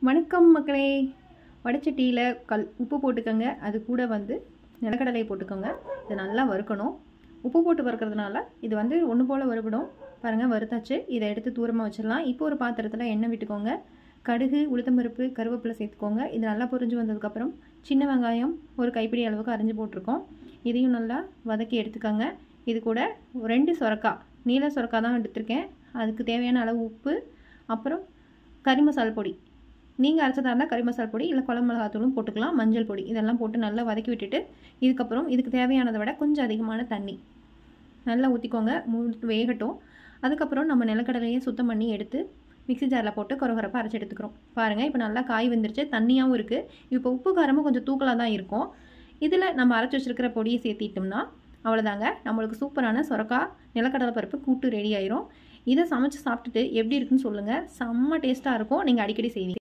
வணக்கம் மக்களே. வடச்சட்டியில் உப்பு போட்டுக்கோங்க. அது கூட நிலக்கடலை போட்டுக்கோங்க. இது நல்லா வறுக்கணும். உப்பு போட்டு வறுக்கிறதுனால இது ஒன்று போல் வறுபடும். பாருங்கள், வறுத்தாச்சு. இதை எடுத்து தூரமாக வச்சிடலாம். இப்போ ஒரு பாத்திரத்தில் எண்ணெய் விட்டுக்கோங்க. கடுகு, உளுத்தம்பருப்பு, கருவேப்பிலை சேர்த்துக்கோங்க. இது நல்லா பொரிஞ்சு வந்ததுக்கப்புறம் சின்ன வெங்காயம் ஒரு கைப்பிடி அளவுக்கு அரிஞ்சு போட்டிருக்கோம். இதையும் நல்லா வதக்கி எடுத்துக்கோங்க. இது கூட 2 சொரக்காய், நீல சொரக்காய் தான் எடுத்திருக்கேன். அதுக்கு தேவையான அளவு உப்பு, அப்புறம் கறி மசால் பொடி. நீங்கள் அரைச்சதாக இருந்தால் கறி மசால் பொடி, இல்லை குழம்பு மிளகாத்தூளும் போட்டுக்கலாம். மஞ்சள் பொடி இதெல்லாம் போட்டு நல்லா வதக்கி விட்டுட்டு இதுக்கப்புறம் இதுக்கு தேவையானதை விட கொஞ்சம் அதிகமான தண்ணி நல்லா ஊற்றிக்கோங்க. வேகட்டும். அதுக்கப்புறம் நம்ம நிலக்கடலையை சுத்தம் பண்ணி எடுத்து மிக்ஸி ஜாரில் போட்டு கொரகொரப்பாக அரைச்சி எடுத்துக்கிறோம். பாருங்கள், இப்போ நல்லா காய் வெந்துருச்சு. தண்ணியாகவும் இருக்குது. இப்போ உப்பு காரமும் கொஞ்சம் தூக்கலாக தான் இருக்கும். இதில் நம்ம அரைச்சி வச்சுருக்கிற பொடியை சேர்த்திட்டோம்னா அவ்வளோதாங்க, நம்மளுக்கு சூப்பரான சொரக்காய் நிலக்கடலை பருப்பு கூட்டு ரெடி ஆயிரும். இதை சமைச்சு சாப்பிட்டுட்டு எப்படி இருக்குன்னு சொல்லுங்கள். செம்ம டேஸ்ட்டாக இருக்கும். நீங்கள் அடிக்கடி செய்வீங்க.